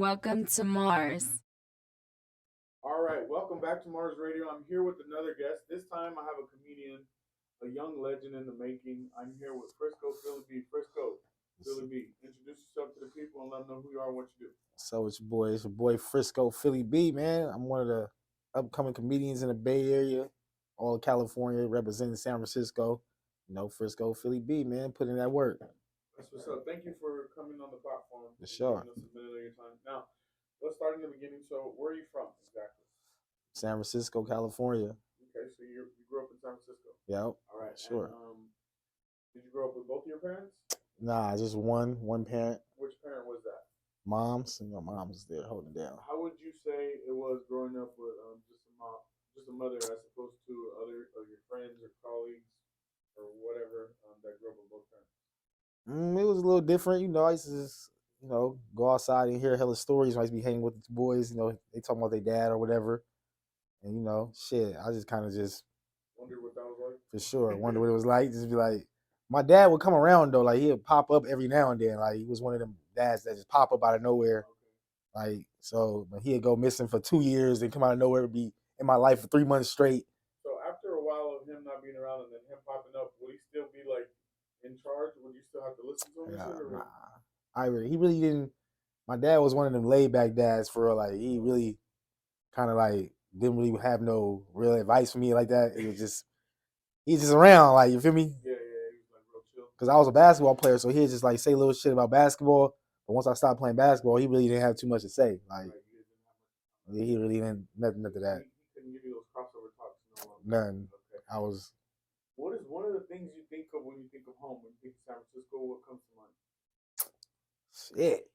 Welcome to Mars. All right, welcome back to Mars Radio. I'm here with another guest. This time I have a comedian, a young legend in the making. I'm here with Frisco Philly B. Frisco Philly B. Introduce yourself to the people and let them know who you are and what you do. So it's your boy Frisco Philly B, man. I'm one of the upcoming comedians in the Bay Area, all of California, representing San Francisco. Frisco Philly B, man, putting in that work. That's what's up. Thank you for coming on the platform For and sure. giving us a minute of your time. Now, let's start in the beginning. So, where are you from exactly? San Francisco, California. Okay, so you grew up in San Francisco. Yep. All right, and Sure. did you grow up with both of your parents? Nah, just one parent. Which parent was that? Mom's, mom's there holding down. How would you say it was growing up with just a mom, just a mother, as opposed to other of your friends or colleagues or whatever that grew up with both parents? It was a little different, I used to just, go outside and hear hella stories. When I used to be hanging with the boys, they talking about their dad or whatever. And shit, I just kind of just Wonder what that was like. for sure wonder what it was like. Just be like, my dad would come around though, like he'd pop up every now and then. Like he was one of them dads that just pop up out of nowhere. Like so, but he'd go missing for 2 years and come out of nowhere, be in my life for 3 months straight. So after a while of him not being around and then him popping up, would he still be like in charge? Would you still have to listen to him? Yeah, Or? nah. He really didn't. My dad was one of them laid back dads for real. Like he really kind of like didn't really have no real advice for me like that. It was just he's just around, like you feel me? Yeah, he was like real chill. Because I was a basketball player, so he'd just like say little shit about basketball. But once I stopped playing basketball, he really didn't have too much to say. Like he really didn't nothing after that. He couldn't give you those crossover talks. None. Okay. I was. What is one of the things you think of when you think of home? When you think of San Francisco, what comes to mind? Shit.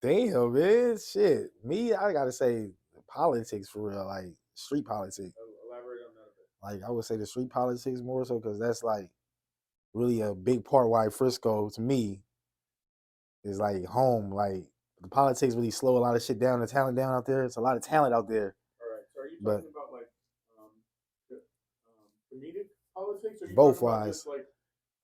Damn, man. Shit. Me, I gotta say politics for real, like street politics. Elaborate on that a bit. Like I would say the street politics more so because that's like really a big part why Frisco to me is like home. Like the politics really slow a lot of shit down, the talent down out there. It's a lot of talent out there. All right. So are you talking about like comedic politics, or are you both talking about wise, just like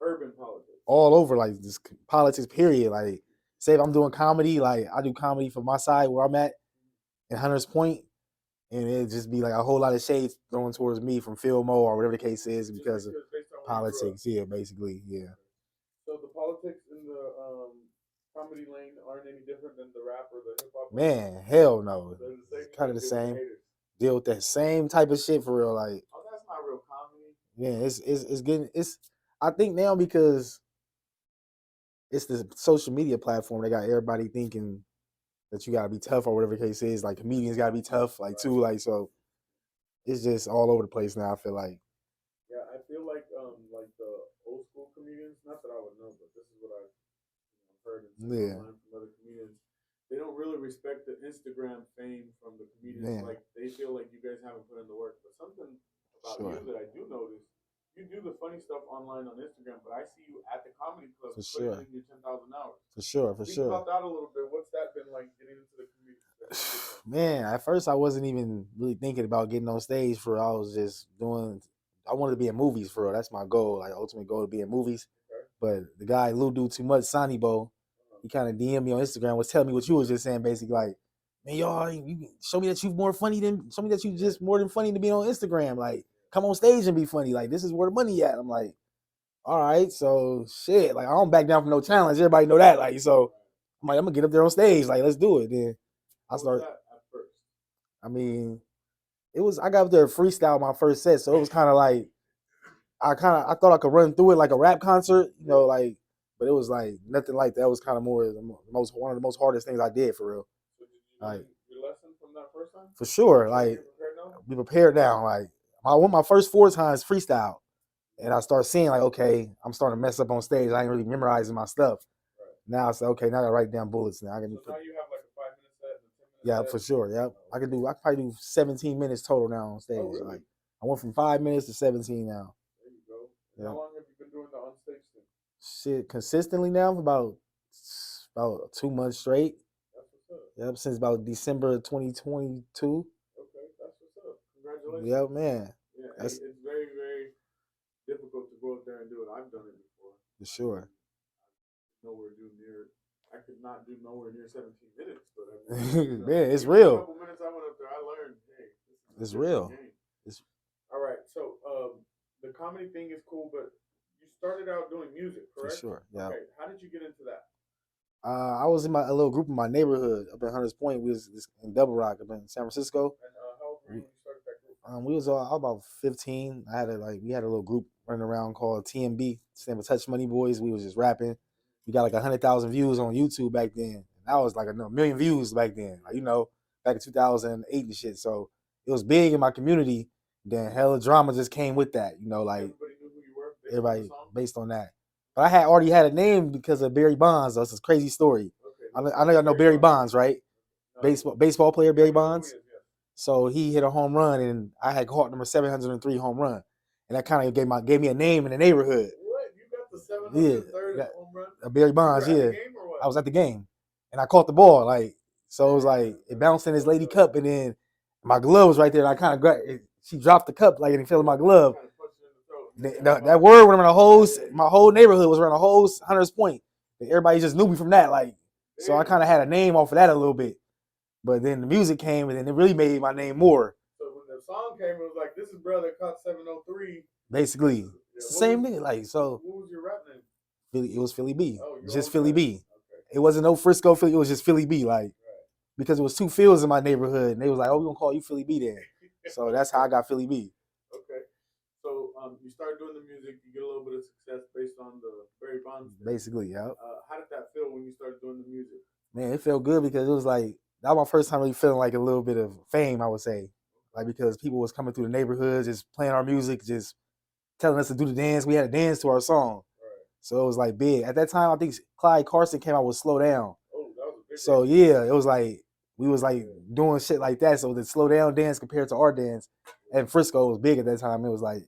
urban politics? all over, like this politics period. Like say if I'm doing comedy, like I do comedy for my side where I'm at in Hunters Point, and it just be like a whole lot of shades thrown towards me from Phil Mo or whatever the case is because of politics. Yeah, basically, yeah. So the politics in the comedy lane aren't any different than the rap or the hip hop. Man, hell no. It's kind of the same. Deal with that same type of shit for real. Like, oh, that's not real comedy. Yeah, it's getting it's. I think now because it's the social media platform that got everybody thinking that you gotta be tough or whatever the case is. Like comedians gotta be tough, like too. Like so, it's just all over the place now. I feel like. Yeah, I feel like the old school comedians. Not that I would know, but this is what I've heard and seen online from other comedians. They don't really respect the Instagram fame from the comedians. Like they feel like you guys haven't put in the work. But something about you that I do notice, you do the funny stuff online on Instagram, but I see you at the comedy club putting in your 10,000 hours. For sure. Speak about that a little bit. What's that been like getting into the community? Man, at first I wasn't even really thinking about getting on stage for. I was just doing. I wanted to be in movies for real. That's my goal. Like ultimate goal to be in movies. Okay. But the guy Lou Do Too Much, Sonny Bo, he kind of DM'd me on Instagram, was telling me what you was just saying, basically like, man, y'all, you show me that you more funny than, show me that you just more than funny to be on Instagram. Like, come on stage and be funny. Like, this is where the money at. I'm like, all right, so shit. Like, I don't back down from no challenge. Everybody know that. Like, so I'm like, I'm gonna get up there on stage. Like, let's do it. Then I started. I mean, I got up there freestyle my first set, so it was kind of like I thought I could run through it like a rap concert, like, but it was like nothing like that. It was kind of more one of the most hardest things I did for real. So did you like your lesson from that first time? For sure, like be prepared now. Like my first 4 times freestyle, and I start seeing like, okay, I'm starting to mess up on stage. I ain't really memorizing my stuff. Right. Now I say, okay, now I gotta write down bullets. Now I can. So now you have like a 5-minute set and a 10-minute. Yeah, set? For sure. Yep, I can probably do 17 minutes total now on stage. Oh, really? Like I went from 5 minutes to 17 now. There you go. Yep. How long have you been doing the on stage thing? Shit, consistently now for about 2 months straight. That's what's up. Yep, since about December 2022. Okay, that's what's up. Congratulations. Yep, man. Yeah, it's very, very difficult to go up there and do it. I've done it before. For sure. No not do nowhere near 17 minutes, but man, it's even real. a couple minutes I went up there, I learned, hey, this is It's a different real. game. It's all right. So the comedy thing is cool, but you started out doing music, for correct? sure. Yeah. Okay. How did you get into that? I was in a little group in my neighborhood up in Hunters Point. We was in Double Rock up in San Francisco. And how old were you when you started that group? We was all about 15. We had a little group running around called TMB, stand for Touch Money Boys. We was just rapping. We got like 100,000 views on YouTube back then. And that was like a million views back then. Like, back in 2008 and shit. So it was big in my community. Then hella drama just came with that. Like everybody knew who you were. Everybody based on that. But I had already had a name because of Barry Bonds. That's a crazy story. Okay, I know y'all know Barry Bonds, right? Baseball player Barry Bonds. So he hit a home run, and I had caught number 703 home run, and that kind of gave me a name in the neighborhood. What? You got the 703rd home run? Barry Bonds, yeah. I was at the game, and I caught the ball, so it was like it bounced in his lady cup, and then my glove was right there, and I kind of grabbed it. She dropped the cup and it fell in my glove. That word went around my whole neighborhood was around the whole Hunters Point. And everybody just knew me from that, so I kind of had a name off of that a little bit. But then the music came, and then it really made my name more. So when the song came, it was like, this is brother caught 703. Basically, it's the same thing. So what was your rap name? It was Philly B. Just Philly B. Okay. It wasn't no Frisco Philly. It was just Philly B. Because it was two fields in my neighborhood, and they was like, "Oh, we're gonna call you Philly B then." So that's how I got Philly B. Okay. So you started doing the music, you get a little bit of success based on the Barry Bonds thing. Basically, yeah. How did that feel when you started doing the music? Man, it felt good because it was like that was my first time really feeling like a little bit of fame, I would say. Because people was coming through the neighborhoods, just playing our music, just telling us to do the dance. We had to dance to our song. Right. So it was like big. At that time, I think Clyde Carson came out with Slow Down. Oh, that was a big So yeah, it was like we was like doing shit like that. So the Slow Down dance compared to our dance, and Frisco was big at that time. It was like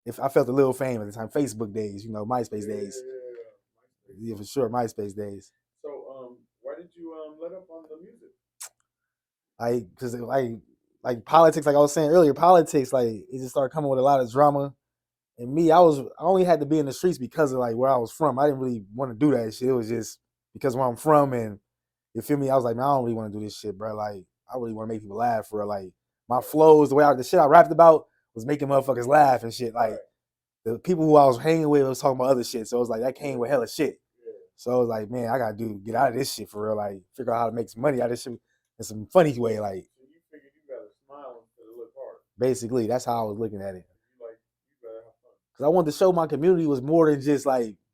if I felt a little fame at the time. Facebook days, MySpace days. Yeah, for sure, MySpace days. So why did you let up on the music? Because like politics, like I was saying earlier, politics, it just started coming with a lot of drama. And me, I only had to be in the streets because of where I was from. I didn't really want to do that shit. It was just because where I'm from, and you feel me? I was like, man, I don't really want to do this shit, bro. I really want to make people laugh for my flows, the shit I rapped about was making motherfuckers laugh and shit. The people who I was hanging with was talking about other shit. So it was like that came with hella shit. So I was like, man, I gotta get out of this shit for real. Figure out how to make some money out of this shit in some funny way. So you figured you gotta smile instead of look hard. Basically, that's how I was looking at it. You gotta have fun. Cause I wanted to show my community was more than just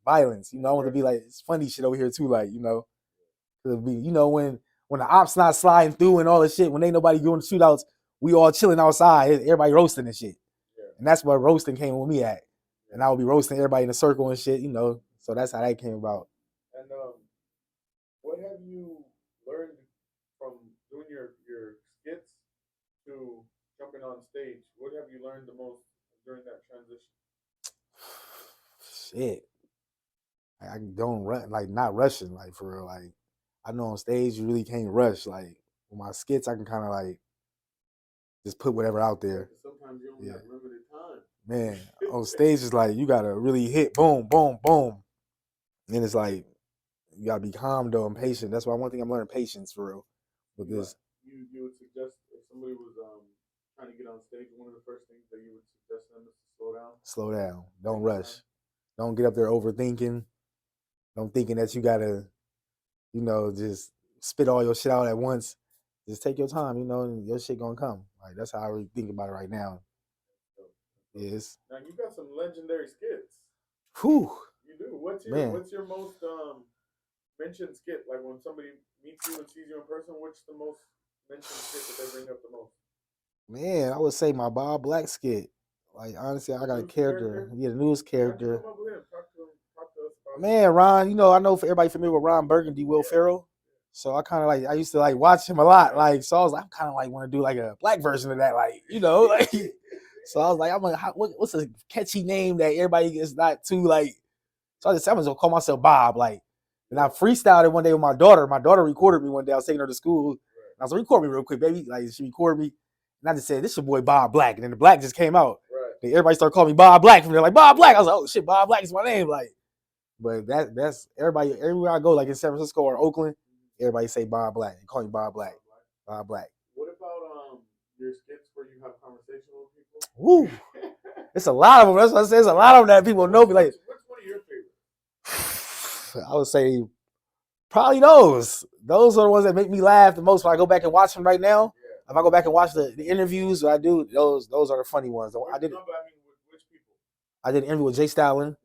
violence. I wanted to be it's funny shit over here too. To be, when the ops not sliding through and all this shit, when ain't nobody doing shootouts, we all chilling outside, everybody roasting and shit. Yeah. And that's what roasting came with me at. And I would be roasting everybody in a circle and shit, So that's how that came about. And what have you learned from doing your skits to jumping on stage? What have you learned the most during that transition? Shit. I don't run, not rushing, for real. I know on stage you really can't rush. With my skits, I can kind of just put whatever out there. Sometimes you only have limited time. Man, on stage is you gotta really hit boom, boom, boom. And it's you gotta be calm though and patient. That's why one thing I'm learning patience for real with this. You would suggest if somebody was trying to get on stage, one of the first things that you would suggest them is to slow down. Slow down. Don't rush. Don't get up there overthinking. Don't thinking that you gotta, just spit all your shit out at once. Just take your time, and your shit gonna come. That's how I really think about it right now. Yes. Now you got some legendary skits. Whew. You do. What's your most mentioned skit? When somebody meets you and sees you in person, what's the most mentioned skit that they bring up the most? Man, I would say my Bob Black skit. Honestly, I got a character. Yeah, the newest character. Talk to us about man, Ron, I know for everybody familiar with Ron Burgundy, Will Ferrell. So I kind of I used to watch him a lot. So I was I'm kind of want to do a black version of that. So I was I'm like, what's a catchy name that everybody is not too So I just I'm gonna call myself Bob. And I freestyled it one day with my daughter. My daughter recorded me one day. I was taking her to school. And I was like, record me real quick, baby. She recorded me. And I just said, this your boy Bob Black. And then the black just came out. Right. And everybody started calling me Bob Black from there. Bob Black. I was like, oh shit, Bob Black is my name. But that's everybody. Everywhere I go, like in San Francisco or Oakland, everybody say Bob Black. They call me Bob Black. Bob Black. What about your skits where you have conversation with people? Woo! It's a lot of them. That's what I say. It's a lot of them that people know me. Like, what's one of your favorites? I would say probably those. Those are the ones that make me laugh the most when I go back and watch them right now. Yeah. If I go back and watch the interviews I do, those are the funny ones. I did. Which people? I did an interview with Jay Stalin.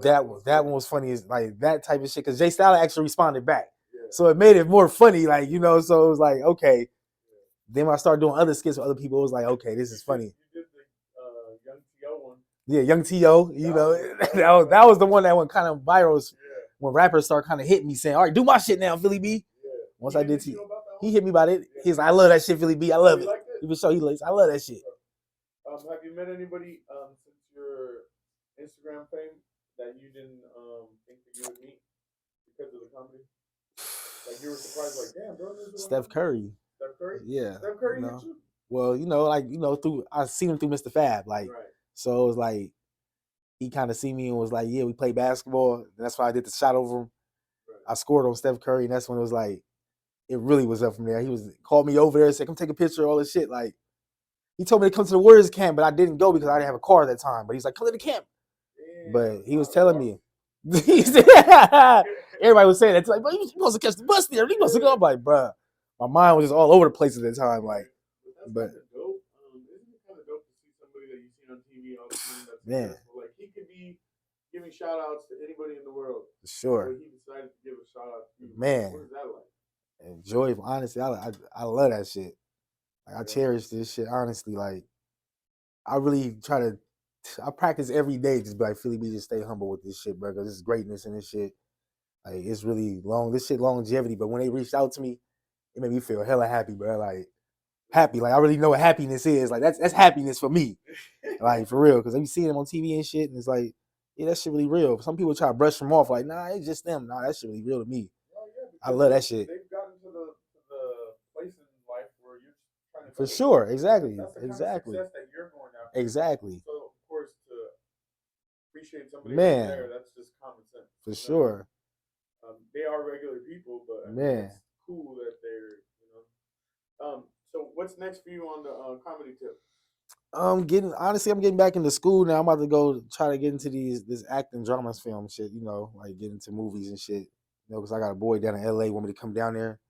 Yeah, that one was funny. Is like that type of shit because Jay Stalin actually responded back, so it made it more funny. Like so it was like okay. Yeah. Then when I started doing other skits with other people, it was like okay, this is funny. You did the Young T.O. one. Yeah, Young T.O. That was the one that went kind of viral. Yeah. When rappers start kind of hitting me saying, "All right, do my shit now, Philly B." Yeah. Once I did, he hit me about it. Yeah. He's like, "I love that shit, Philly B. I love it." Even so, I love that shit. Have you met anybody since your Instagram fame that you didn't think that you would meet because of the comedy? Like you were surprised, like, damn, bro. Steph Curry. Steph Curry? Yeah. Steph Curry hit you? Well, through I seen him through Mr. Fab, like, right. So it was like he kind of see me and was like, yeah, we play basketball. And that's why I did the shot over him. Right. I scored on Steph Curry, and that's when it was like, it really was up from there. He called me over there and said, come take a picture, all this shit. Like, he told me to come to the Warriors camp, but I didn't go because I didn't have a car at that time. But he's like, come to the camp. Yeah, but he was telling me. Everybody was saying that. Like, bro, you supposed to catch the bus there. You supposed to go. I'm like, bro, my mind was just all over the place at that time. Like, but isn't it kind of dope to see somebody that you see on TV all the time that's successful? Like, he could be giving shout outs to anybody in the world. Sure. But he decided to give a shout out to you. Man. What is that like? Enjoy, honestly, I love that shit. Like, I cherish this shit, honestly. Like, I really I practice every day, just be like, Philly B, just stay humble with this shit, bro, because this is greatness in this shit. Like, it's really this shit longevity, but when they reached out to me, it made me feel hella happy, bro. Like, happy. Like, I really know what happiness is. Like, that's happiness for me. Like, for real, because I be seeing them on TV and shit, and it's like, yeah, that shit really real. Some people try to brush them off, like, nah, it's just them. Nah, that shit really real to me. I love that shit. They've gotten to the place in life where you're trying to. For sure, exactly. That's the kind of success that you're going after. Exactly. So of course to appreciate somebody there, that's just common sense. For sure. They are regular people, but it's cool that they're So what's next for you on the comedy tip? I'm getting back into school now. I'm about to go try to get into this acting dramas film shit, like get into movies and shit. Because I got a boy down in LA want me to come down there.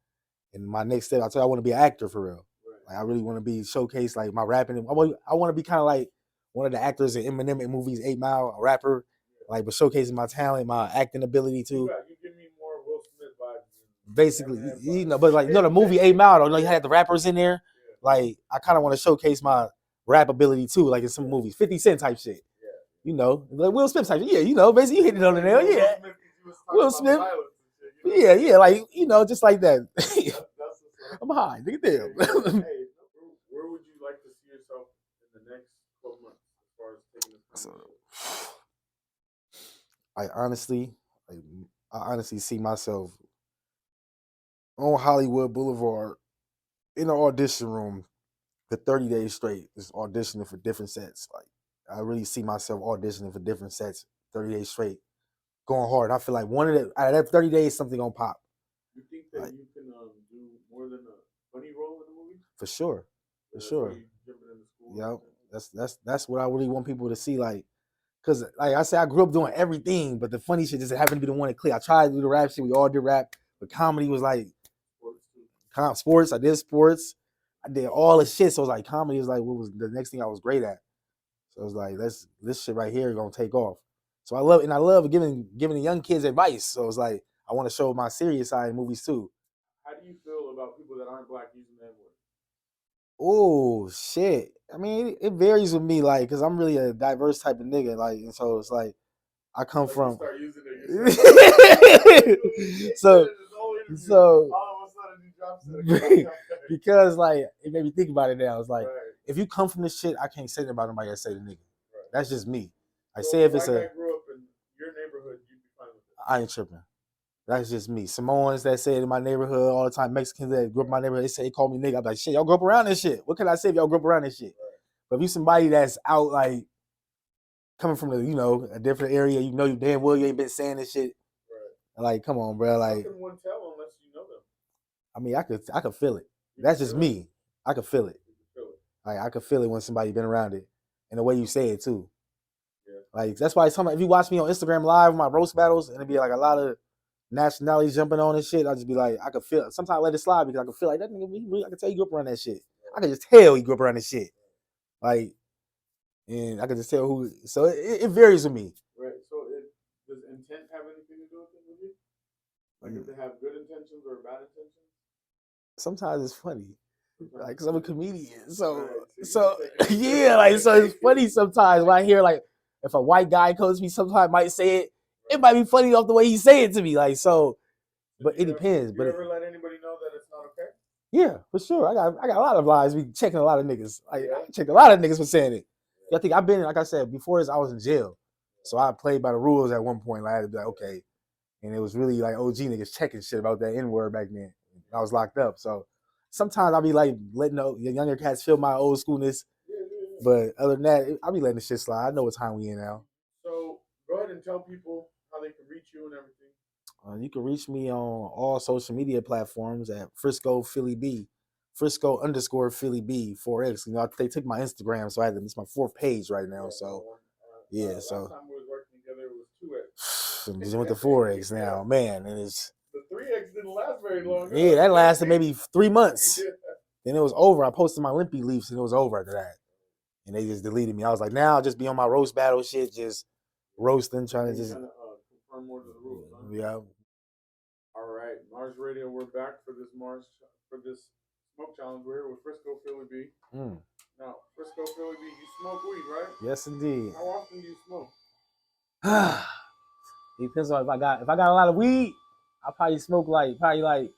And my next step, I tell you, I want to be an actor for real. Right. Like, I really want to be showcased, like, my rapping. I want to be kind of like one of the actors in Eminem in movies, 8 Mile, a rapper, like, but showcasing my talent, my acting ability too. You give me more Will Smith vibes. Basically, but like, the movie 8 Mile, though, you had the rappers in there. Yeah. Like, I kind of want to showcase my rap ability too, like in some movies, 50 Cent type shit. Yeah. Like Will Smith type shit. Yeah, basically, you hit it on the nail. Yeah. Will Smith. Yeah, like, just like that. I'm high, nigga, damn. Hey, where would you like to see yourself in the next 12 months as far as taking this? I honestly see myself on Hollywood Boulevard in an audition room for 30 days straight, just auditioning for different sets. Like, I really see myself auditioning for different sets 30 days straight, going hard. I feel like out of that 30 days, something gonna pop. You think that you can do more than a funny role in the movie? For sure. Yep. That's what I really want people to see. Like, cause like I said, I grew up doing everything, but the funny shit just happened to be the one that clicked. I tried to do the rap shit. We all did rap, but comedy was like sports. I did sports. I did all the shit. So it was like comedy was like what was the next thing I was great at. So it was like this shit right here gonna take off. So I love giving the young kids advice. So it's like I want to show my serious side in movies too. How do you feel about people that aren't black using that word? Oh shit! I mean, it varies with me, like, because I'm really a diverse type of nigga, like, and so it's like I come from. Start using it. So all of a sudden you drop because like it made me think about it now. It's like if you come from this shit, I can't say anything about nobody that say the nigga. Right. That's just me. I say if it's I grew up in your neighborhood, you'd be fine with it. I ain't tripping. That's just me. Samoans that say it in my neighborhood all the time. Mexicans that grew up in my neighborhood, they call me nigga. I'm like, shit, y'all grew up around this shit. What can I say if y'all grew up around this shit? Right. But if you somebody that's out like coming from a different area, you damn well you ain't been saying this shit. Right. Like, come on, bro. Like, how can one tell unless you know them? I mean, I could feel it. That's just me. I could feel it. Like, I could feel it when somebody been around it, and the way you say it too. Yeah. Like, that's why if you watch me on Instagram Live, my roast battles, and it'd be like a lot of nationalities jumping on and shit, I just be like, I could feel it. Sometimes I let it slide because I could feel like that nigga, I can tell you grew up around that shit. I can just tell he grew up around this shit. Like, and I can just tell who. So it varies with me. Right. So does intent have anything to do with you? Like if they have good intentions or bad intentions? Sometimes it's funny. Like, cause I'm a comedian, so yeah, like so it's funny sometimes when I hear like if a white guy comes to me, sometimes I might say it. It might be funny off the way he say it to me, like so. But it depends. You ever let anybody know that it's not okay? Yeah, for sure. I got a lot of lies. We checking a lot of niggas. Like I check a lot of niggas for saying it. I think I've been, like I said before this, I was in jail, so I played by the rules at one point. Like, I had to be like, okay, and it was really like OG niggas checking shit about that N-word back then. I was locked up, so sometimes I'll be like letting the younger cats feel my old schoolness. But other than that, I'll be letting the shit slide. I know what time we in now. So go ahead and tell people how they can reach you and everything. You can reach me on all social media platforms at Frisco Philly B, Frisco_Philly B 4X. They took my Instagram, so it's my fourth page right now. So yeah, so last time we was working together, it was 2X. Just went to 4X now, man, and it's the 3X didn't last very long. Yeah, that lasted maybe 3 months. Then it was over. I posted my Limpy Leafs, and it was over after that. And they just deleted me. I was like, now I'll just be on my roast battle shit, just roasting, trying to just confirm more to the rules. Huh? Yeah. All right, Mars Radio. We're back for this smoke challenge. We're here with Frisco Philly B. Now, Frisco Philly B, you smoke weed, right? Yes, indeed. How often do you smoke? It depends on if I got a lot of weed. I'll probably smoke like if I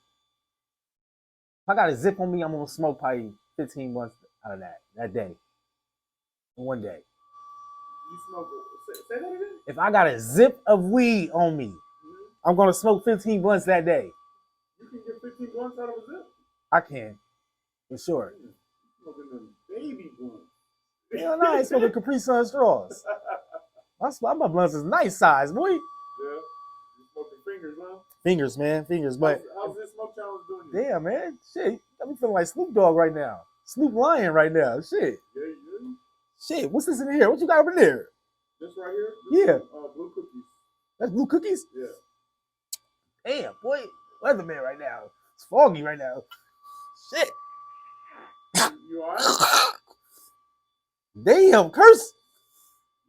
got a zip on me, I'm gonna smoke probably 15 months out of that day. In one day. You smoke? Say that again. If I got a zip of weed on me, I'm gonna smoke 15 blunts that day. You can get 15 blunts out of a zip? I can, for sure. You're smoking them baby blunts. Hell no, I ain't smoking Capri Sun straws. My blunts is nice size, boy. Yeah. You smoking fingers, huh? Fingers, man, fingers. But how's this smoke challenge doing? Damn, man, shit. Got me feeling like Snoop Dogg right now. Snoop Lion right now. Shit. Yeah. Shit, what's this in here? What you got over there? This right here? Yeah. Blue cookies. That's blue cookies? Yeah. Damn, boy. Weatherman right now. It's foggy right now. Shit. You alright? Damn, curse.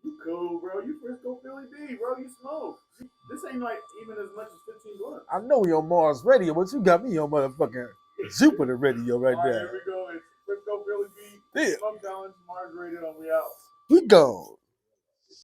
You cool, bro. You Frisco Philly B, bro. You smoke. This ain't like even as much as 15 blunts. I know we on Mars Radio, but you got me on motherfucking Jupiter Radio right now. Here we go. It's Frisco Philly B. Smoke challenge, Mars Radio, and we out. We go.